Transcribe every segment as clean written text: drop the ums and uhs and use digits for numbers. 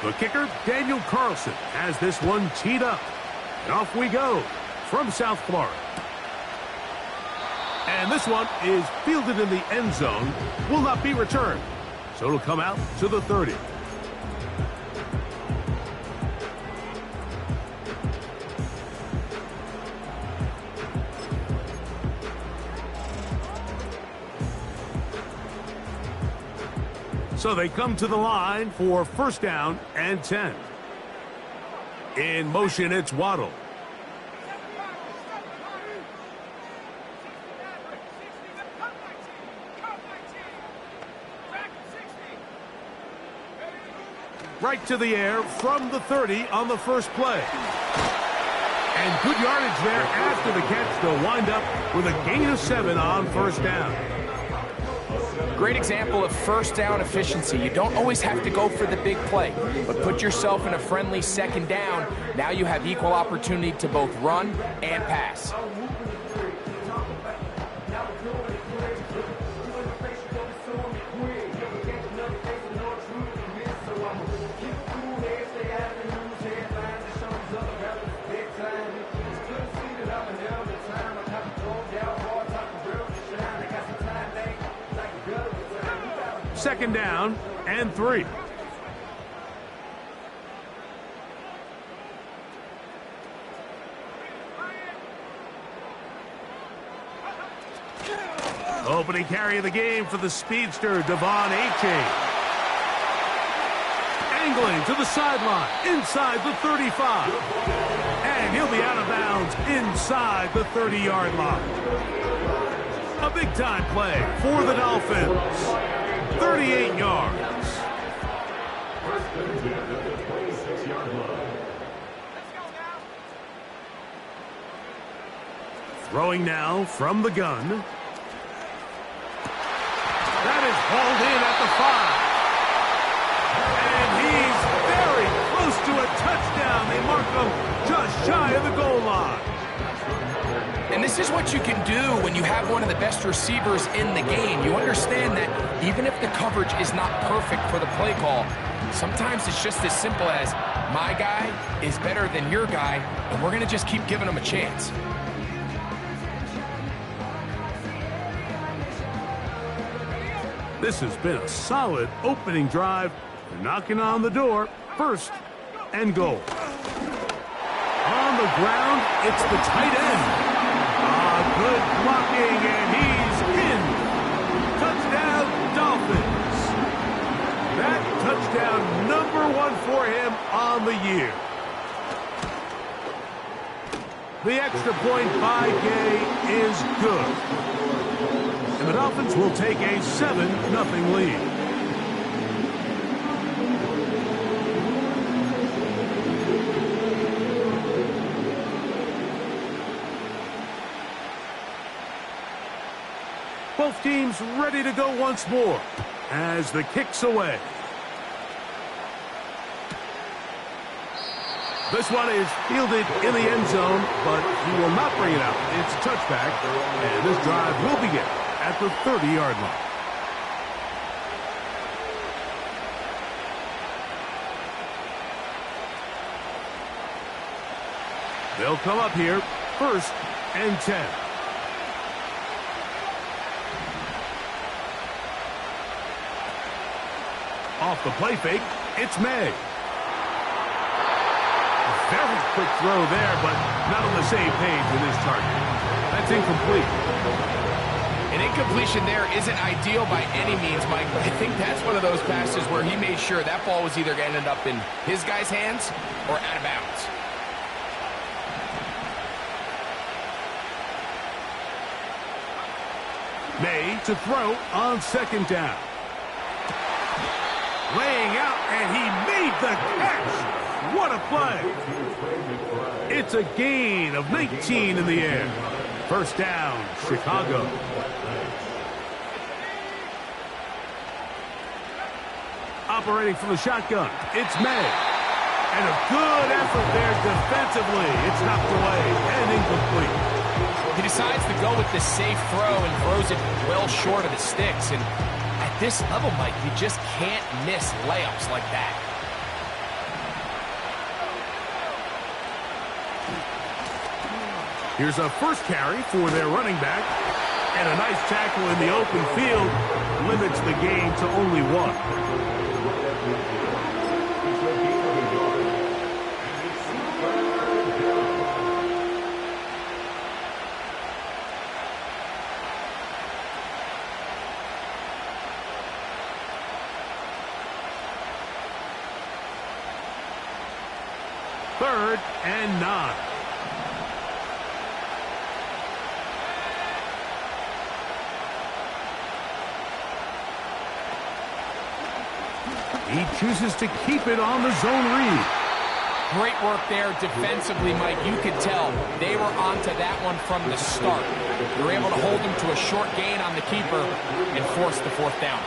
The kicker, Daniel Carlson, has this one teed up. And off we go from South Florida. And this one is fielded in the end zone, will not be returned. So it'll come out to the 30. So they come to the line for first down and 10. In motion, it's Waddle. Right to the air from the 30 on the first play. And good yardage there after the catch. They'll wind up with a gain of 7 on first down. Great example of first down efficiency. You don't always have to go for the big play, but put yourself in a friendly second down. Now you have equal opportunity to both run and pass. Second down and 3. Opening carry of the game for the speedster, Devon A-Chain. Angling to the sideline, inside the 35. And he'll be out of bounds inside the 30-yard line. A big-time play for the Dolphins. 38 yards. Throwing now from the gun. That is hauled in at the 5. And he's very close to a touchdown. They mark him just shy of the goal line. And this is what you can do when you have one of the best receivers in the game. You understand that even if the coverage is not perfect for the play call, sometimes it's just as simple as my guy is better than your guy, and we're going to just keep giving him a chance. This has been a solid opening drive. They're knocking on the door. First and goal. On the ground, it's the tight end. Good blocking, and he's in. Touchdown, Dolphins. That touchdown #1 for him on the year. The extra point by Gay is good. And the Dolphins will take a 7-0 lead. Both teams ready to go once more as the kick's away. This one is fielded in the end zone, but he will not bring it out. It's touchback, and this drive will begin at the 30-yard line. They'll come up here, first and 10. Off the play fake, it's May. Very quick throw there, but not on the same page with his target. That's incomplete. An incompletion there isn't ideal by any means, Mike, but I think that's one of those passes where he made sure that ball was either going to end up in his guy's hands or out of bounds. May to throw on second down. Laying out, and he made the catch. What a play. It's a gain of 19 in the air. First down, Chicago. Operating from the shotgun, it's May. And a good effort there defensively. It's knocked away and incomplete. He decides to go with the safe throw and throws it well short of the sticks. And at this level, Mike, you just can't miss layups like that. Here's a first carry for their running back. And a nice tackle in the open field limits the game to only one. Third and 9. He chooses to keep it on the zone read. Great work there defensively, Mike. You could tell they were onto that one from the start. They were able to hold him to a short gain on the keeper and force the fourth down.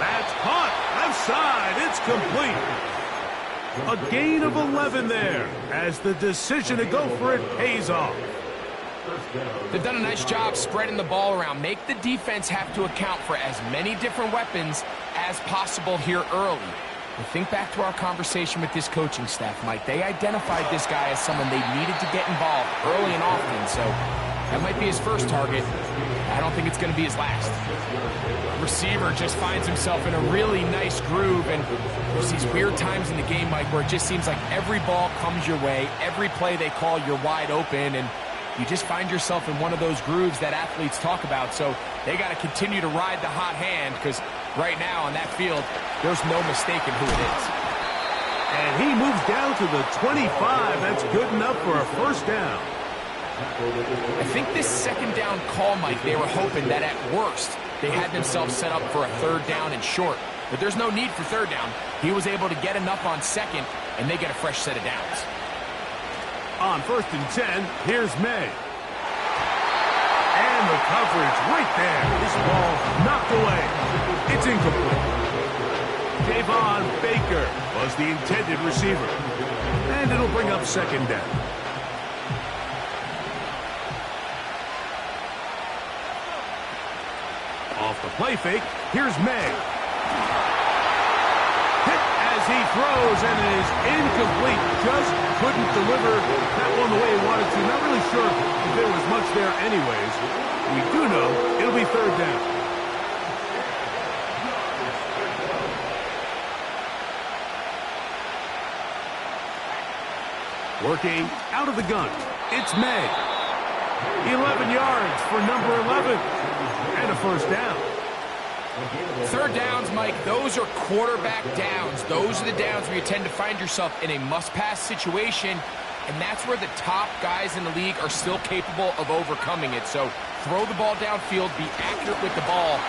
That's caught. Left side. It's complete. A gain of 11 there as the decision to go for it pays off. They've done a nice job spreading the ball around. Make the defense have to account for as many different weapons as possible here early. And think back to our conversation with this coaching staff, Mike. They identified this guy as someone they needed to get involved early and often, so that might be his first target. I don't think it's going to be his last. The receiver just finds himself in a really nice groove, and there's these weird times in the game, Mike, where it just seems like every ball comes your way, every play they call, you're wide open, and you just find yourself in one of those grooves that athletes talk about. So they got to continue to ride the hot hand, because right now on that field, there's no mistaking who it is. And he moves down to the 25. That's good enough for a first down. I think this second down call, Mike, they were hoping that at worst they had themselves set up for a third down and short. But there's no need for third down. He was able to get enough on second, and they get a fresh set of downs. On 1st and 10, here's May. And the coverage right there. This ball knocked away. It's incomplete. Javon Baker was the intended receiver. And it'll bring up second down. Off the play fake, here's May. Hit as he throws, and it is incomplete. Just couldn't deliver that one the way he wanted to. Not really sure if there was much there anyways. We do know it'll be third down. Working out of the gun, it's May. 11 yards for number 11. And a first down. Third downs, Mike, those are quarterback downs. Those are the downs where you tend to find yourself in a must-pass situation, and that's where the top guys in the league are still capable of overcoming it. So throw the ball downfield, be accurate with the ball.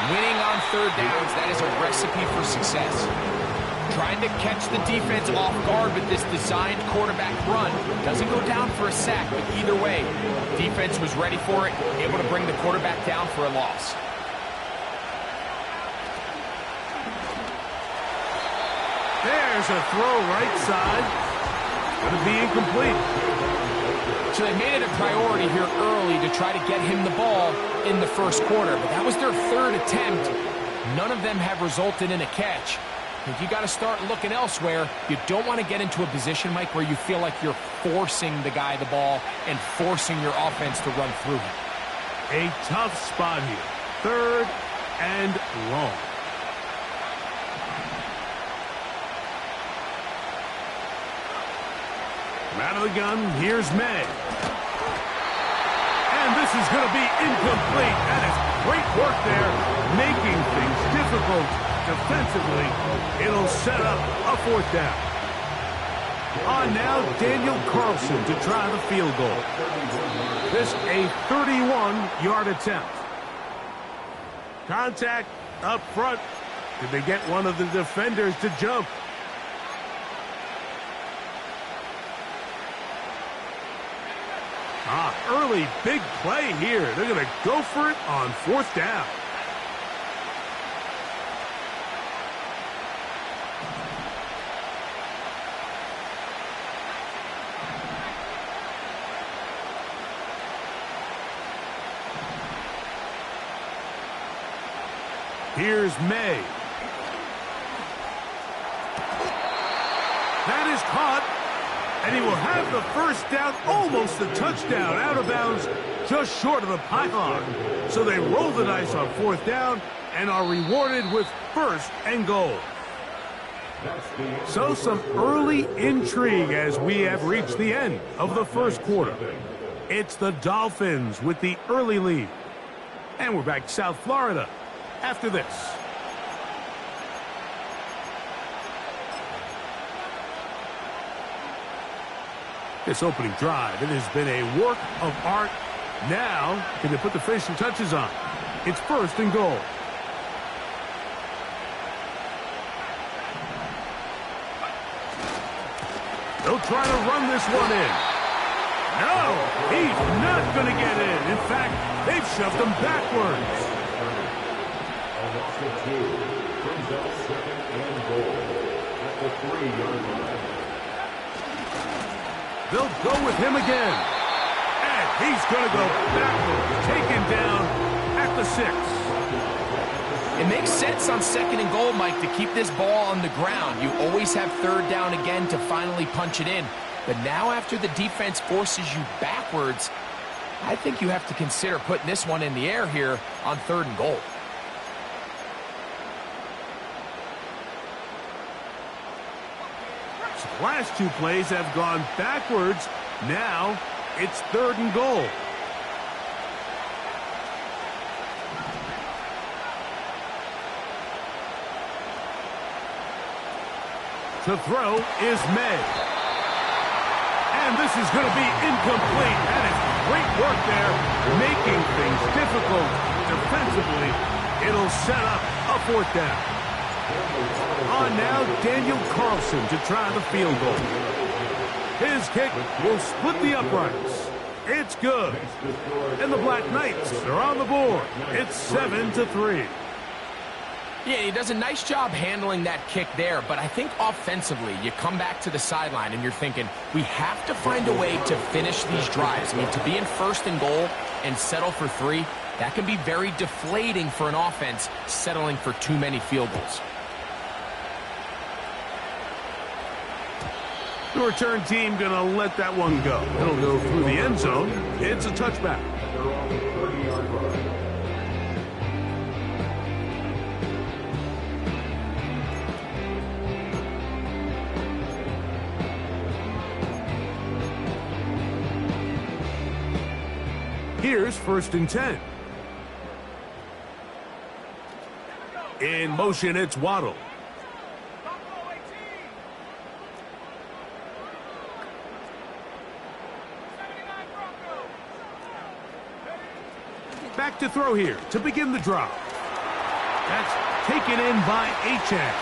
Winning on third downs, that is a recipe for success. Trying to catch the defense off guard with this designed quarterback run. Doesn't go down for a sack, but either way, defense was ready for it, able to bring the quarterback down for a loss. There's a throw right side. Going to be incomplete. So they made it a priority here early to try to get him the ball in the first quarter, but that was their third attempt. None of them have resulted in a catch. If you got to start looking elsewhere, you don't want to get into a position, Mike, where you feel like you're forcing the guy the ball and forcing your offense to run through him. A tough spot here. Third and long. From out of the gun, here's May. And this is going to be incomplete. That is great work there, making things difficult. Defensively, it'll set up a fourth down. On now, Daniel Carlson to try the field goal. This a 31-yard attempt. Contact up front. Did they get one of the defenders to jump? Early big play here. They're going to go for it on fourth down. Here's May. That is caught, and he will have the first down, almost a touchdown, out of bounds, just short of the pylon. So they roll the dice on 4th down and are rewarded with 1st and goal. So some early intrigue as we have reached the end of the 1st quarter. It's the Dolphins with the early lead. And we're back to South Florida after this. This opening drive, it has been a work of art. Now, can they put the finishing touches on? It's 1st and goal. They'll try to run this one in. No, he's not going to get in. In fact, they've shoved him backwards. Brings up 2nd and goal at the 3-yard line. They'll go with him again. And he's going to go backwards, taken down at the 6. It makes sense on 2nd and goal, Mike, to keep this ball on the ground. You always have 3rd down again to finally punch it in. But now after the defense forces you backwards, I think you have to consider putting this one in the air here on 3rd and goal. So the last 2 plays have gone backwards. Now it's 3rd and goal. To throw is May. And this is going to be incomplete. That is great work there, making things difficult defensively. It'll set up a 4th down. On now, Daniel Carlson to try the field goal. His kick will split the uprights. It's good. And the Black Knights are on the board. It's 7-3. Yeah, he does a nice job handling that kick there, but I think offensively, you come back to the sideline and you're thinking, we have to find a way to finish these drives. I mean, to be in 1st and goal and settle for 3, that can be very deflating for an offense settling for too many field goals. The return team going to let that one go. It'll go through the end zone. It's a touchback. Here's 1st and 10. In motion, it's Waddle. Back to throw here to begin the drop. That's taken in by Achane.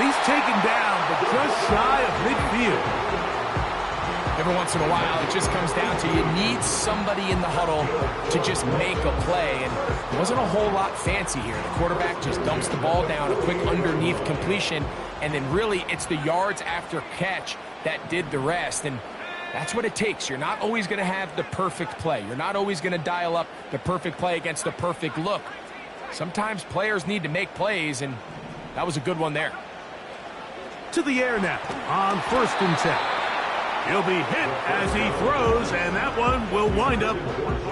He's taken down, but just shy of midfield. Every once in a while, it just comes down to you need somebody in the huddle to just make a play, and it wasn't a whole lot fancy here. The quarterback just dumps the ball down, a quick underneath completion, and then really it's the yards after catch that did the rest, and that's what it takes. You're not always going to have the perfect play. You're not always going to dial up the perfect play against the perfect look. Sometimes players need to make plays, and that was a good one there. To the air now on 1st and 10. He'll be hit as he throws, and that one will wind up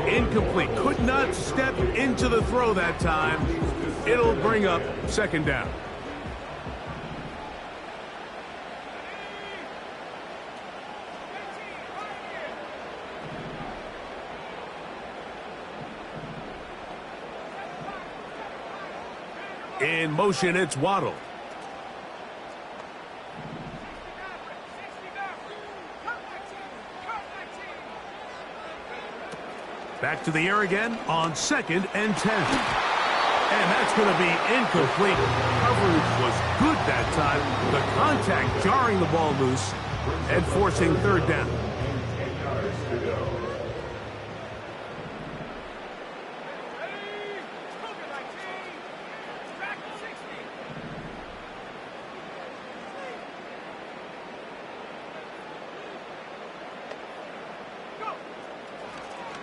incomplete. Could not step into the throw that time. It'll bring up 2nd down. In motion, it's Waddle. Back to the air again on 2nd and 10. And that's going to be incomplete. Coverage was good that time. The contact jarring the ball loose and forcing 3rd down.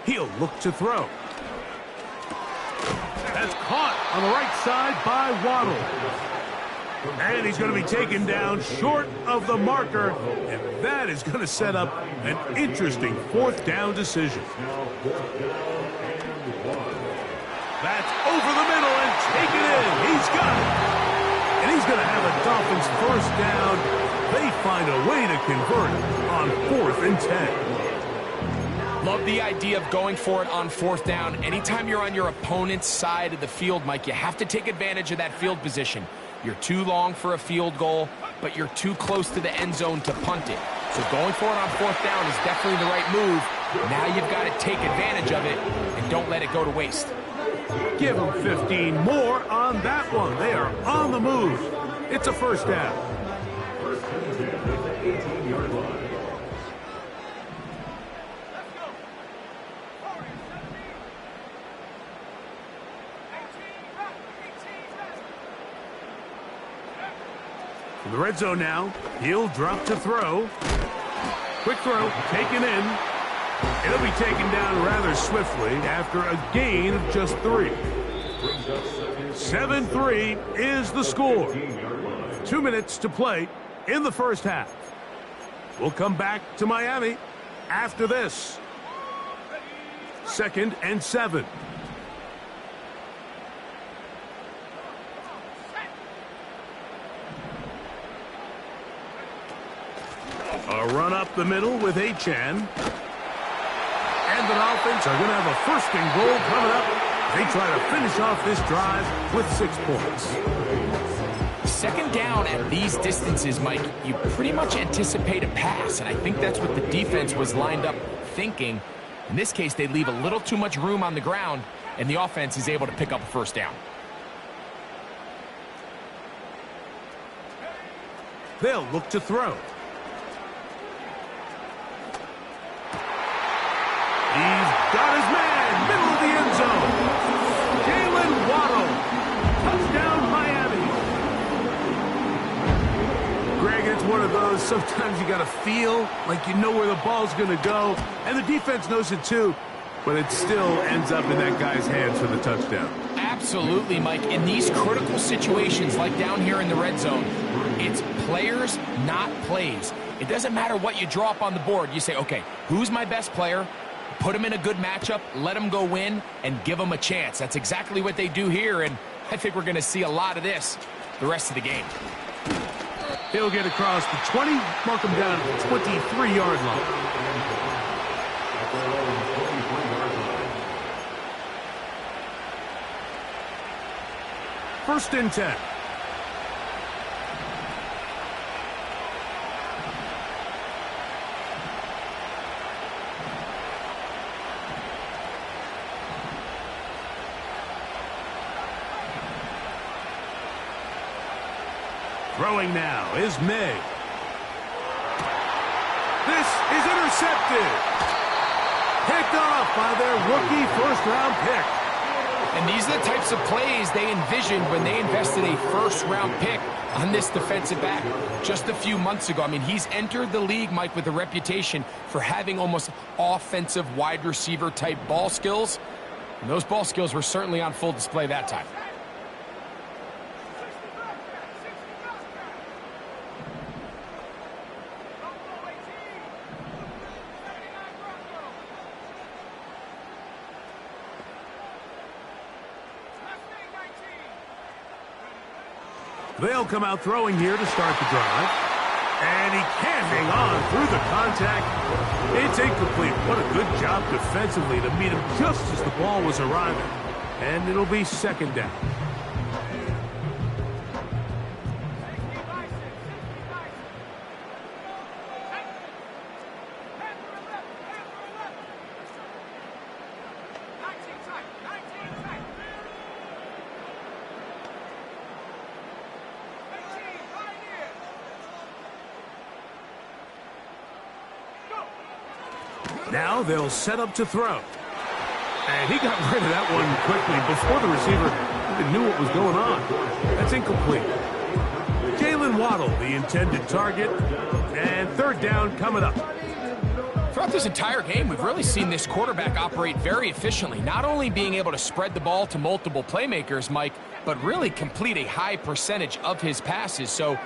He'll look to throw. That's caught on the right side by Waddle. And he's going to be taken down short of the marker, and that is going to set up an interesting fourth down decision. That's over the middle and taken in. He's got it. And he's going to have a Dolphins first down. They find a way to convert on 4th and 10. Love the idea of going for it on 4th down. Anytime you're on your opponent's side of the field, Mike, you have to take advantage of that field position. You're too long for a field goal, but you're too close to the end zone to punt it. So going for it on 4th down is definitely the right move. Now you've got to take advantage of it and don't let it go to waste. Give them 15 more on that one. They are on the move. It's a first down. In the red zone now, he'll drop to throw. Quick throw, taken in. It'll be taken down rather swiftly after a gain of just 3. 7-3 is the score. 2 minutes to play in the first half. We'll come back to Miami after this. 2nd and 7. A run up the middle with Achan. And the Dolphins are going to have a 1st and goal coming up. They try to finish off this drive with 6 points. 2nd down at these distances, Mike, you pretty much anticipate a pass, and I think that's what the defense was lined up thinking. In this case, they leave a little too much room on the ground, and the offense is able to pick up a 1st down. They'll look to throw. He's got his man, middle of the end zone. Jalen Waddle, touchdown Miami. Greg, it's one of those, sometimes you got to feel like you know where the ball's going to go, and the defense knows it too, but it still ends up in that guy's hands for the touchdown. Absolutely, Mike. In these critical situations, like down here in the red zone, it's players, not plays. It doesn't matter what you draw up on the board. You say, okay, who's my best player? Put them in a good matchup, let them go win, and give them a chance. That's exactly what they do here, and I think we're going to see a lot of this the rest of the game. He'll get across the 20, mark him down at the 23-yard line. First and 10. Throwing now is May. This is intercepted. Picked off by their rookie first-round pick. And these are the types of plays they envisioned when they invested a first-round pick on this defensive back just a few months ago. I mean, he's entered the league, Mike, with a reputation for having almost offensive wide receiver type ball skills. And those ball skills were certainly on full display that time. They'll come out throwing here to start the drive. And he can't hang on through the contact. It's incomplete. What a good job defensively to meet him just as the ball was arriving. And it'll be 2nd down. Now they'll set up to throw. And he got rid of that one quickly before the receiver even knew what was going on. That's incomplete. Jalen Waddle, the intended target. And 3rd down coming up. Throughout this entire game, we've really seen this quarterback operate very efficiently, not only being able to spread the ball to multiple playmakers, Mike, but really complete a high percentage of his passes. So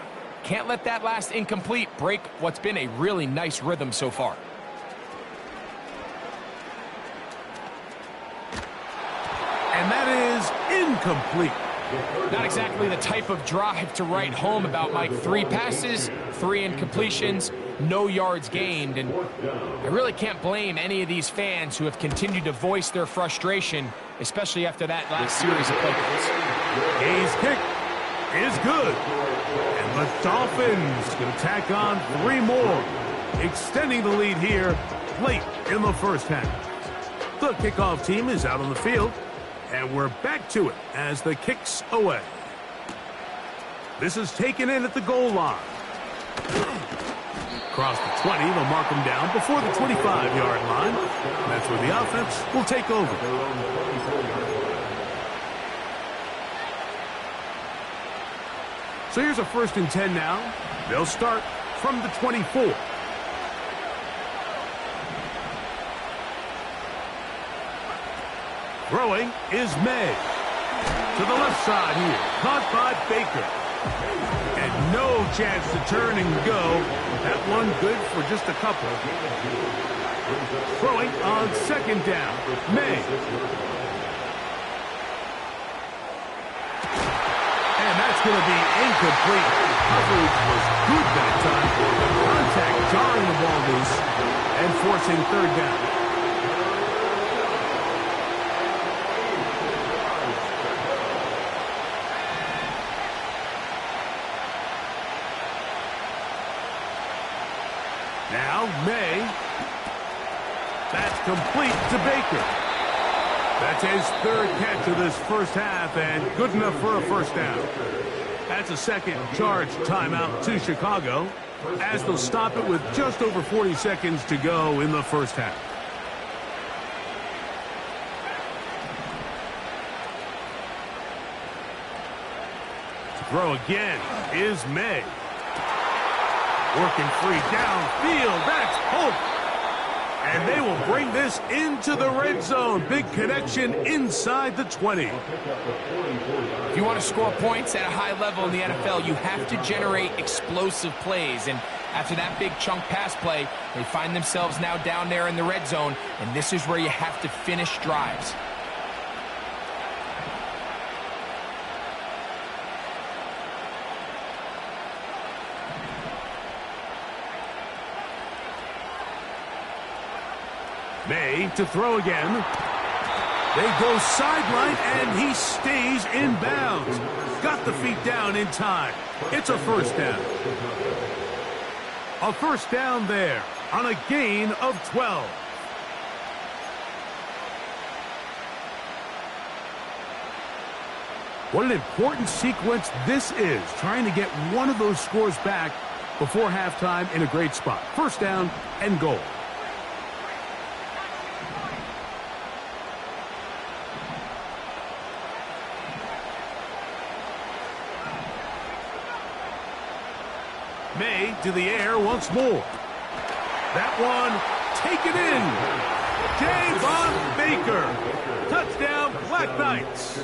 can't let that last incomplete break what's been a really nice rhythm so far. And that is incomplete. Not exactly the type of drive to write home about, Mike. 3 passes, 3 incompletions, no yards gained. And I really can't blame any of these fans who have continued to voice their frustration, especially after that last series of play calls. His kick is good. And the Dolphins can tack on 3 more, extending the lead here late in the first half. The kickoff team is out on the field. And we're back to it as the kick's away. This is taken in at the goal line. Across the 20, they'll mark them down before the 25-yard line. And that's where the offense will take over. So here's a 1st and 10 now. They'll start from the 24. Throwing is May. To the left side here. Caught by Baker. And no chance to turn and go. That one good for just a couple. Throwing on 2nd down. May. And that's going to be incomplete. Coverage was good that time. Contact jarring the ball loose and forcing 3rd down. Now, May. That's complete to Baker. That's his 3rd catch of this first half and good enough for a 1st down. That's a 2nd charge timeout to Chicago as they'll stop it with just over 40 seconds to go in the first half. To throw again is May. Working free downfield. That's Hope. And they will bring this into the red zone. Big connection inside the 20. If you want to score points at a high level in the NFL, you have to generate explosive plays. And after that big chunk pass play, they find themselves now down there in the red zone. And this is where you have to finish drives. May to throw again. They go sideline, and he stays in bounds. Got the feet down in time. It's a 1st down. A 1st down there on a gain of 12. What an important sequence this is, trying to get one of those scores back before halftime in a great spot. 1st down and goal. May to the air once more. That one taken in. Javon Baker. Touchdown, Black Knights.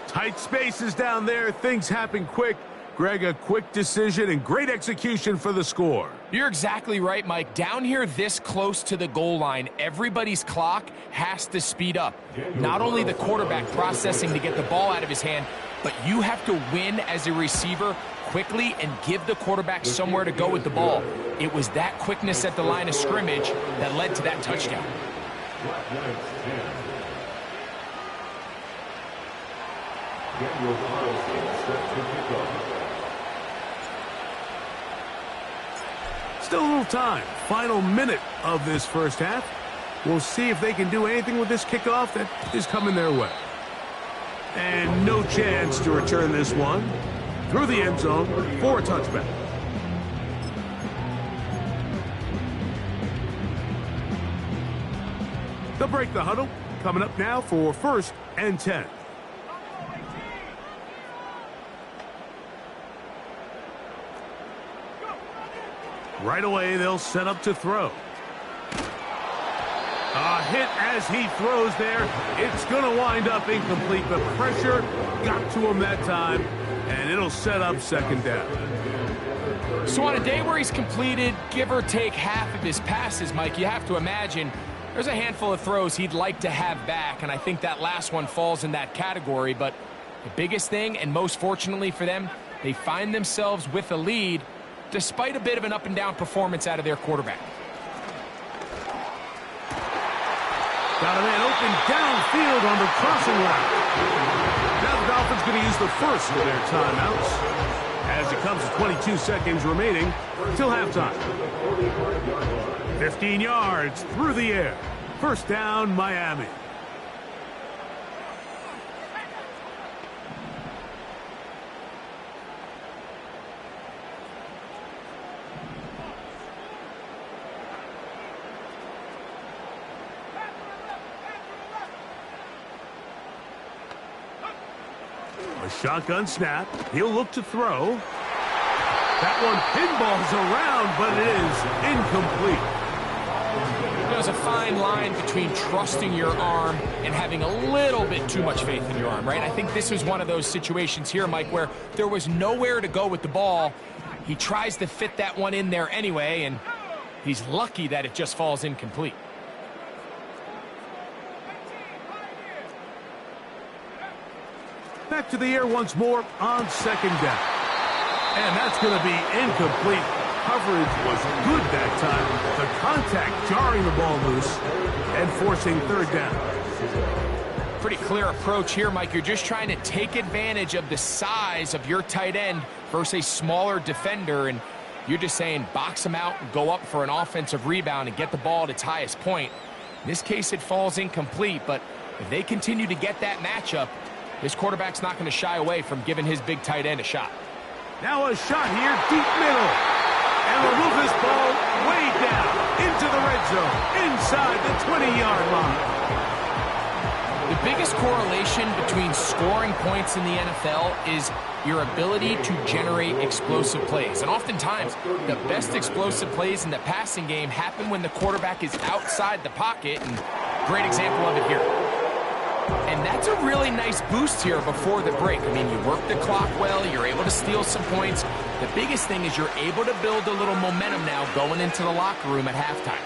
Tight spaces down there. Things happen quick. Greg, a quick decision and great execution for the score. You're exactly right, Mike. Down here this close to the goal line, everybody's clock has to speed up. Not only the quarterback processing to get the ball out of his hand, but you have to win as a receiver quickly and give the quarterback somewhere to go with the ball. It was that quickness at the line of scrimmage that led to that touchdown. Still a little time. Final minute of this first half. We'll see if they can do anything with this kickoff that is coming their way. And no chance to return this one through the end zone for a touchback. They'll break the huddle. Coming up now for 1st and 10. Right away, they'll set up to throw. A hit as he throws there. It's going to wind up incomplete. The pressure got to him that time, and it'll set up second down. So on a day where he's completed, give or take half of his passes, Mike, you have to imagine there's a handful of throws he'd like to have back, and I think that last one falls in that category. But the biggest thing, and most fortunately for them, they find themselves with a lead despite a bit of an up-and-down performance out of their quarterback. Got a man open downfield on the crossing route. Now the Dolphins going to use the first of their timeouts as it comes to 22 seconds remaining till halftime. 15 yards through the air. First down, Miami. A shotgun snap. He'll look to throw. That one pinballs around, but it is incomplete. There's a fine line between trusting your arm and having a little bit too much faith in your arm, right? I think this was one of those situations here, Mike, where there was nowhere to go with the ball. He tries to fit that one in there anyway, and he's lucky that it just falls incomplete. Back to the air once more on second down. And that's going to be incomplete. Coverage was good that time. The contact jarring the ball loose and forcing third down. Pretty clear approach here, Mike. You're just trying to take advantage of the size of your tight end versus a smaller defender, and you're just saying box him out and go up for an offensive rebound and get the ball at its highest point. In this case, it falls incomplete, but if they continue to get that matchup, this quarterback's not going to shy away from giving his big tight end a shot. Now a shot here, deep middle. And we'll move this ball way down into the red zone, inside the 20-yard line. The biggest correlation between scoring points in the NFL is your ability to generate explosive plays. And oftentimes, the best explosive plays in the passing game happen when the quarterback is outside the pocket. And great example of it here. And that's a really nice boost here before the break. I mean, you work the clock well, you're able to steal some points. The biggest thing is you're able to build a little momentum now going into the locker room at halftime.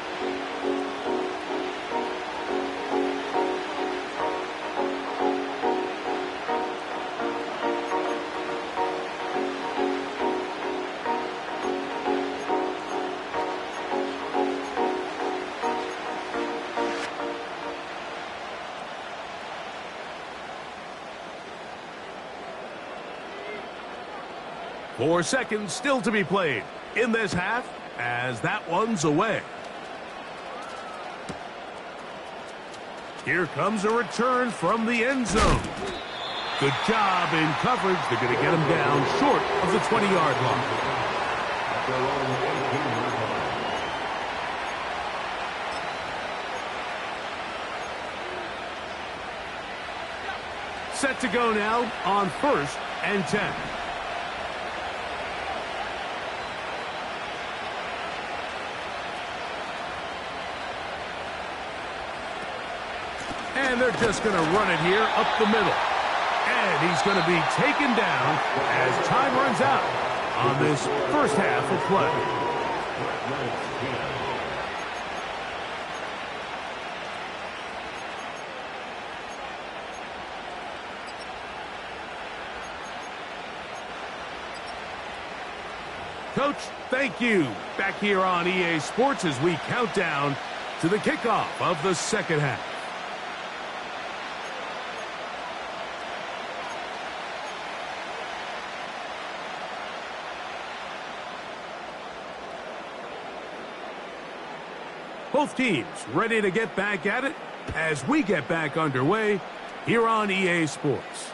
Four seconds still to be played in this half as that one's away. Here comes a return from the end zone. Good job in coverage. They're going to get him down short of the 20-yard line. Set to go now on 1st and 10. And they're just going to run it here up the middle. And he's going to be taken down as time runs out on this first half of play. Coach, thank you. Back here on EA Sports as we count down to the kickoff of the second half. Both teams ready to get back at it as we get back underway here on EA Sports.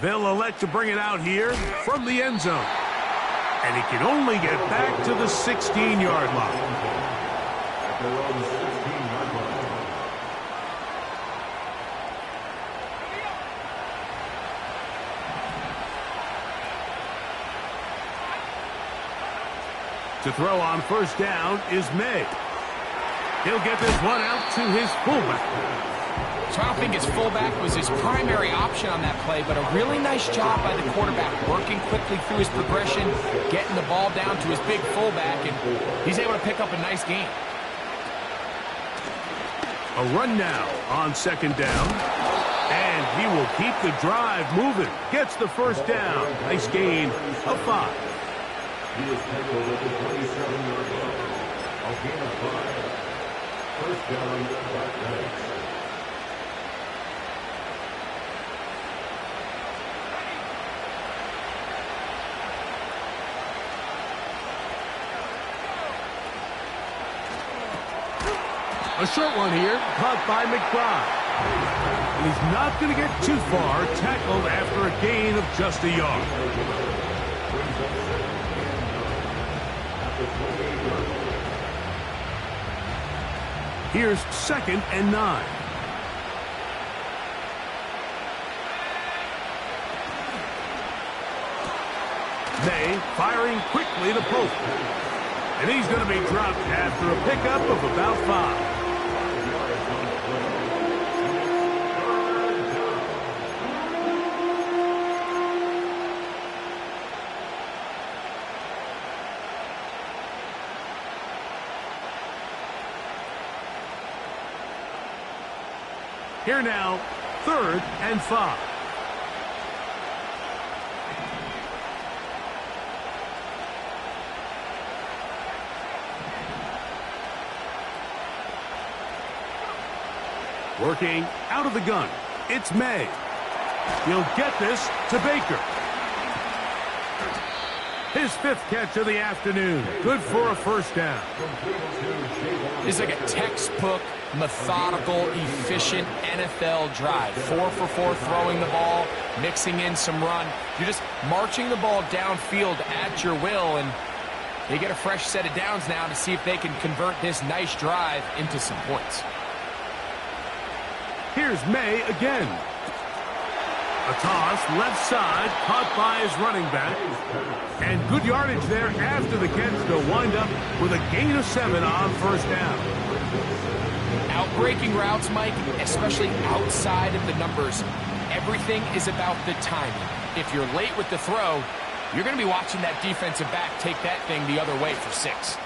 They'll elect to bring it out here from the end zone. And he can only get back to the 16-yard line. To throw on first down is May. He'll get this one out to his fullback. So I don't think his fullback was his primary option on that play, but a really nice job by the quarterback, working quickly through his progression, getting the ball down to his big fullback, and he's able to pick up a nice gain. A run now on second down. And he will keep the drive moving. Gets the first down. Nice gain of 5. He is tackled at the 27-yard line. A gain of 5. First down, Dolphins. A short one here, caught by McBride. And he's not going to get too far, tackled after a gain of just a yard. Here's 2nd and 9. May firing quickly to Pope. And he's going to be dropped after a pickup of about 5. Here now, 3rd and 5. Working out of the gun. It's May. He'll get this to Baker. His 5th catch of the afternoon. Good for a first down. It's like a textbook, methodical, efficient NFL drive. 4 for 4 throwing the ball, mixing in some run. You're just marching the ball downfield at your will, and they get a fresh set of downs now to see if they can convert this nice drive into some points. Here's May again. A toss, left side, caught by his running back. And good yardage there after the catch. They'll wind up with a gain of 7 on first down. Outbreaking routes, Mike, especially outside of the numbers, everything is about the timing. If you're late with the throw, you're going to be watching that defensive back take that thing the other way for 6.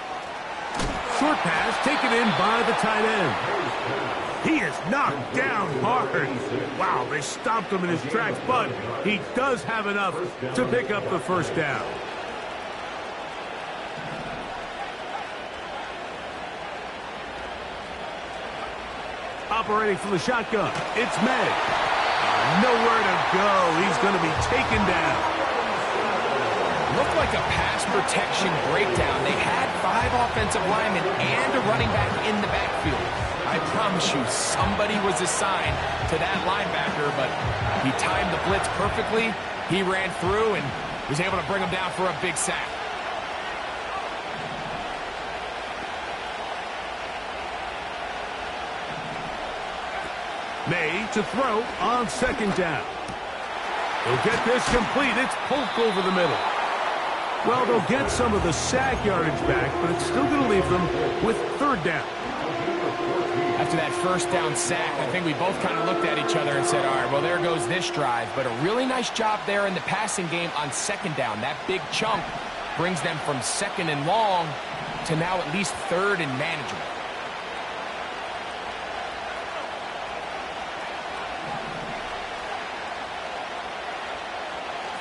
Short pass taken in by the tight end. He is knocked down hard. Wow, they stopped him in his tracks, but he does have enough to pick up the first down. Operating from the shotgun, it's May. Nowhere to go. He's going to be taken down. Looked like a pass protection breakdown. They had 5 offensive linemen and a running back in the backfield. I promise you, somebody was assigned to that linebacker, but he timed the blitz perfectly. He ran through and was able to bring him down for a big sack. May to throw on second down. He'll get this complete. It's Polk over the middle. Well, they'll get some of the sack yardage back, but it's still going to leave them with third down. After that first down sack, I think we both kind of looked at each other and said, all right, well, there goes this drive. But a really nice job there in the passing game on second down. That big chunk brings them from 2nd and long to now at least 3rd and manageable.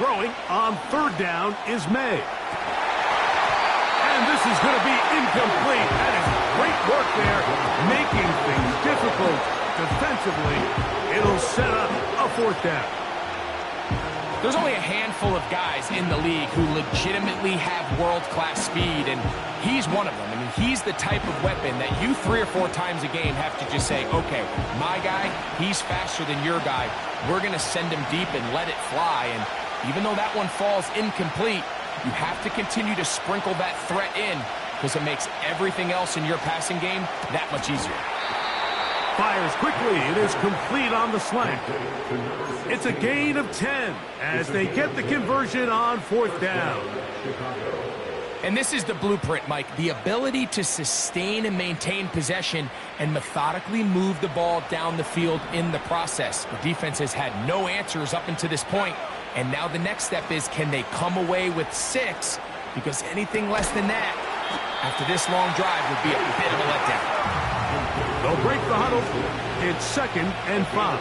Throwing on third down is May. And this is going to be incomplete. That is great work there, making things difficult defensively. It'll set up a 4th down. There's only a handful of guys in the league who legitimately have world-class speed, and he's one of them. I mean, he's the type of weapon that you 3 or 4 times a game have to just say, okay, my guy, he's faster than your guy. We're going to send him deep and let it fly. And even though that one falls incomplete, you have to continue to sprinkle that threat in because it makes everything else in your passing game that much easier. Fires quickly. It is complete on the slant. It's a gain of 10 as they get the conversion on 4th down. And this is the blueprint, Mike. The ability to sustain and maintain possession and methodically move the ball down the field in the process. The defense has had no answers up until this point, and now the next step is, can they come away with 6? Because anything less than that, after this long drive, would be a bit of a letdown. They'll break the huddle. It's 2nd and 5.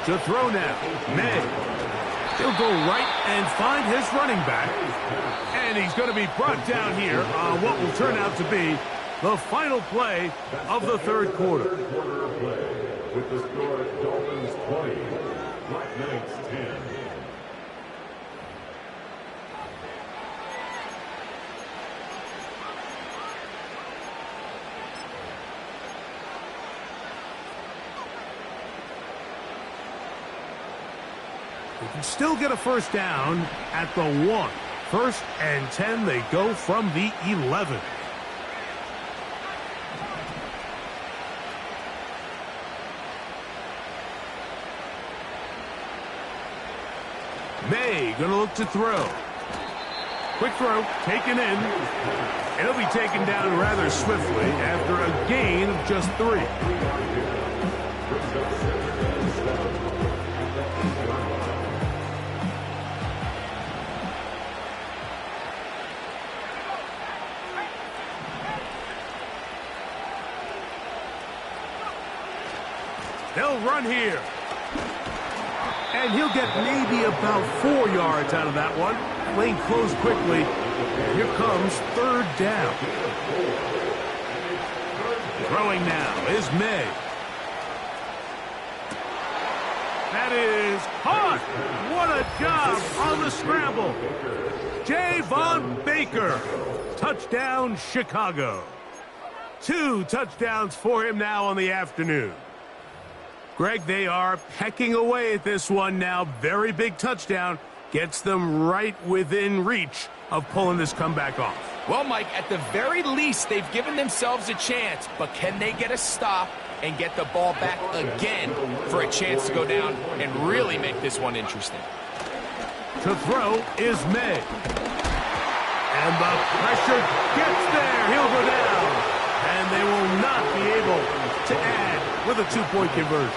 To throw now, May. He'll go right and find his running back. And he's going to be brought down here on what will turn out to be the final play of the 3rd quarter. With the score, Dolphins 20, Black Knights 10. They can still get a first down at the 1. 1st and 10, they go from the 11. May gonna look to throw. Quick throw, taken in. It'll be taken down rather swiftly after a gain of just 3. They'll run here. And he'll get maybe about 4 yards out of that one. Lane closed quickly. Here comes 3rd down. Throwing now is May. That is caught. What a job on the scramble. Javon Baker. Touchdown, Chicago. 2 touchdowns for him now on the afternoon. Greg, they are pecking away at this one now. Very big touchdown. Gets them right within reach of pulling this comeback off. Well, Mike, at the very least, they've given themselves a chance. But can they get a stop and get the ball back again for a chance to go down and really make this one interesting? To throw is May. And the pressure gets there. He'll go down. And they will not be able to add with a 2-point conversion.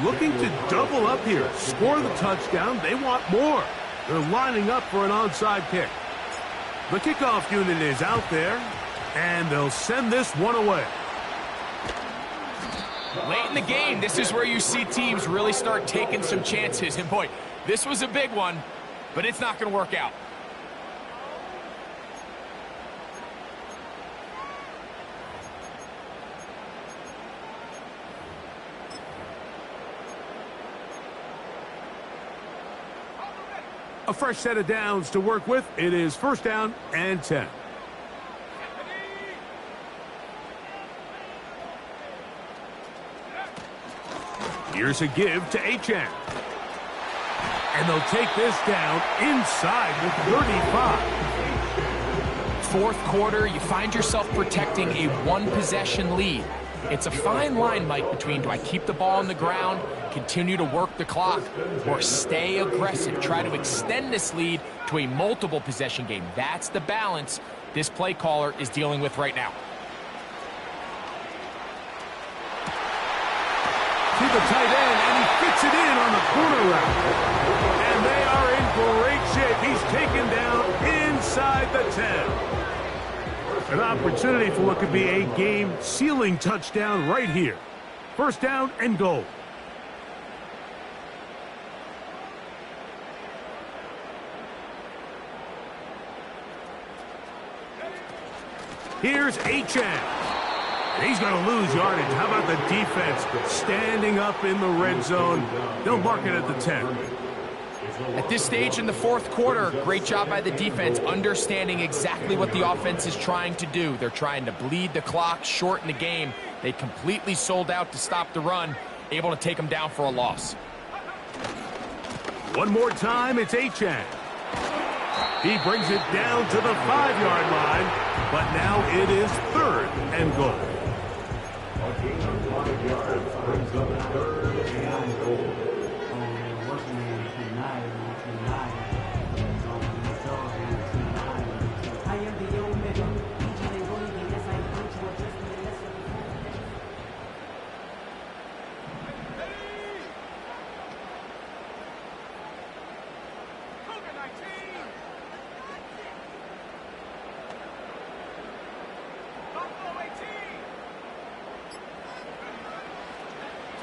Looking to double up here. Score the touchdown. They want more. They're lining up for an onside kick. The kickoff unit is out there, and they'll send this one away. Late in the game, this is where you see teams really start taking some chances. And boy, this was a big one, but it's not going to work out. A fresh set of downs to work with. It is 1st down and 10. Here's a give to Achane. And they'll take this down inside the 35. 4th quarter, you find yourself protecting a 1-possession lead. It's a fine line, Mike, between do I keep the ball on the ground, continue to work the clock, or stay aggressive, try to extend this lead to a multiple possession game. That's the balance this play caller is dealing with right now. To the tight end, and he fits it in on the corner route. And they are in great shape. He's taken down inside the 10. An opportunity for what could be a game-sealing touchdown right here. 1st down and goal. Here's Achane. He's going to lose yardage. How about the defense standing up in the red zone? They'll mark it at the 10. At this stage in the 4th quarter, great job by the defense understanding exactly what the offense is trying to do. They're trying to bleed the clock, shorten the game. They completely sold out to stop the run, able to take them down for a loss. One more time, it's Achane. He brings it down to the 5-yard line, but now it is 3rd and goal. A gain of 5 yards brings up 3rd and goal.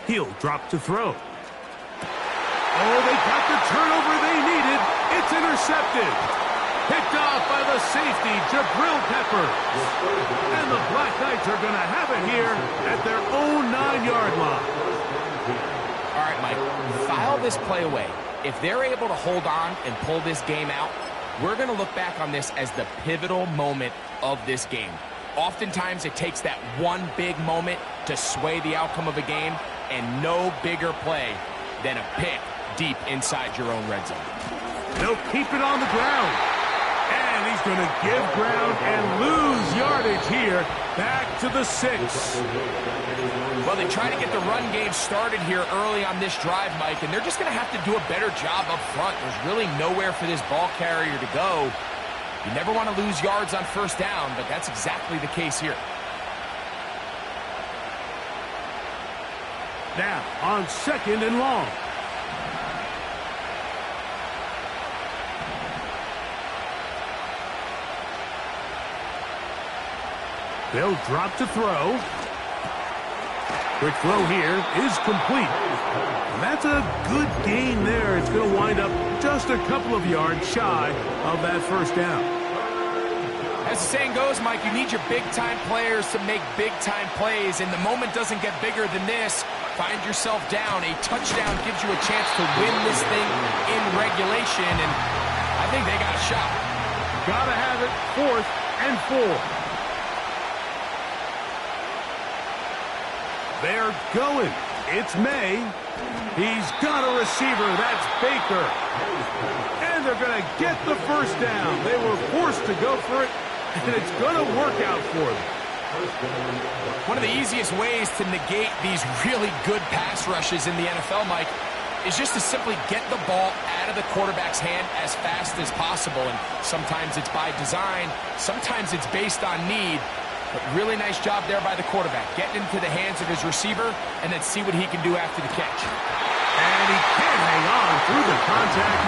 He'll drop to throw. Oh, they got the turnover they needed. It's intercepted. Picked off by the safety, Jabril Pepper. And the Black Knights are going to have it here at their own 9-yard line. All right, Mike, file this play away. If they're able to hold on and pull this game out, we're going to look back on this as the pivotal moment of this game. Oftentimes, it takes that one big moment to sway the outcome of a game, and no bigger play than a pick deep inside your own red zone. They'll keep it on the ground. And he's going to give ground and lose yardage here. Back to the 6. Well, they try to get the run game started here early on this drive, Mike, and they're just going to have to do a better job up front. There's really nowhere for this ball carrier to go. You never want to lose yards on 1st down, but that's exactly the case here. Now on 2nd and long. They'll drop to throw. Quick throw here is complete. And that's a good gain there. It's going to wind up just a couple of yards shy of that 1st down. As the saying goes, Mike, you need your big-time players to make big-time plays, and the moment doesn't get bigger than this. Find yourself down. A touchdown gives you a chance to win this thing in regulation, and I think they got a shot. Gotta have it. 4th and 4. They're going. It's May. He's got a receiver. That's Baker. And they're going to get the 1st down. They were forced to go for it, and it's going to work out for them. One of the easiest ways to negate these really good pass rushes in the NFL, Mike, is just to simply get the ball out of the quarterback's hand as fast as possible. And sometimes it's by design, sometimes it's based on need. But really nice job there by the quarterback, getting into the hands of his receiver and then see what he can do after the catch. And he can't hang on through the contact.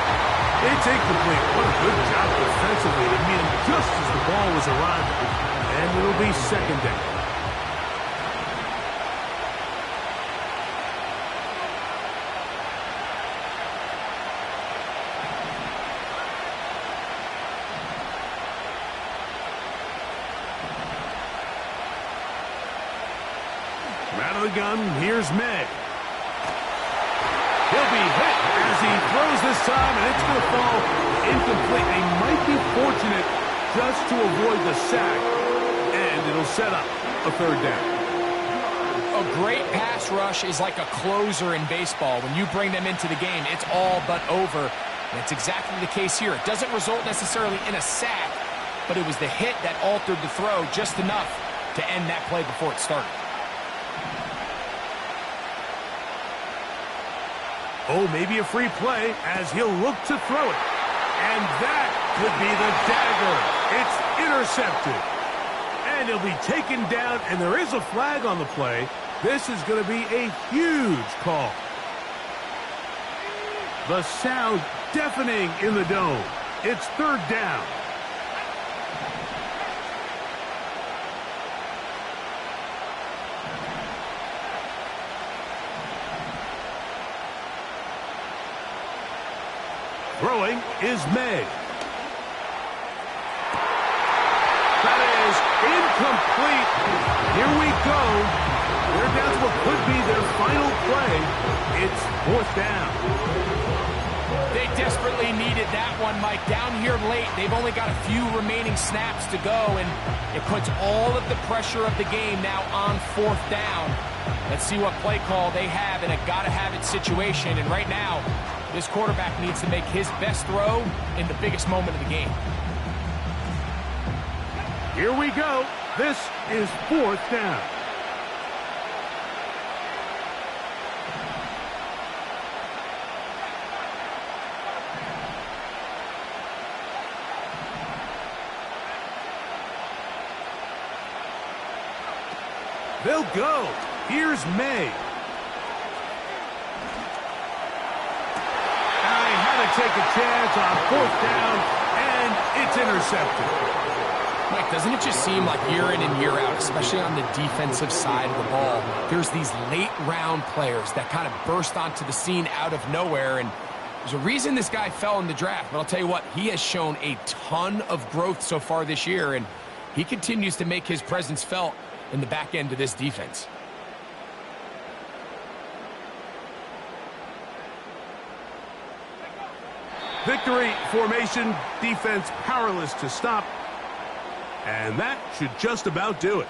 It's incomplete. What a good job defensively to meet him just as the ball was arriving. And it'll be 2nd down. Out of the gun, here's May. He'll be hit as he throws this time, and it's going to fall incomplete. They might be fortunate just to avoid the sack, and it'll set up a 3rd down. A great pass rush is like a closer in baseball. When you bring them into the game, it's all but over. And it's exactly the case here. It doesn't result necessarily in a sack, but it was the hit that altered the throw just enough to end that play before it started. Oh, maybe a free play as he'll look to throw it. And that could be the dagger. It's intercepted. And he'll be taken down, and there is a flag on the play. This is going to be a huge call. The sound deafening in the dome. It's 3rd down. Throwing is May. That is incomplete. Here we go. They're down to what could be their final play. It's 4th down. They desperately needed that one, Mike. Down here late, they've only got a few remaining snaps to go, and it puts all of the pressure of the game now on 4th down. Let's see what play call they have in a gotta-have-it situation. And right now, this quarterback needs to make his best throw in the biggest moment of the game. Here we go. This is 4th down. They'll go. Here's May. I had to take a chance on 4th down, and it's intercepted. Mike, doesn't it just seem like year in and year out, especially on the defensive side of the ball, there's these late-round players that kind of burst onto the scene out of nowhere, and there's a reason this guy fell in the draft, but I'll tell you what, he has shown a ton of growth so far this year, and he continues to make his presence felt in the back end of this defense. Victory formation, defense powerless to stop. And that should just about do it.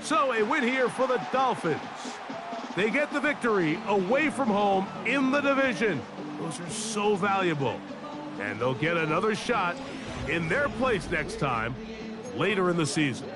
So a win here for the Dolphins. They get the victory away from home in the division. Those are so valuable. And they'll get another shot in their place next time later in the season.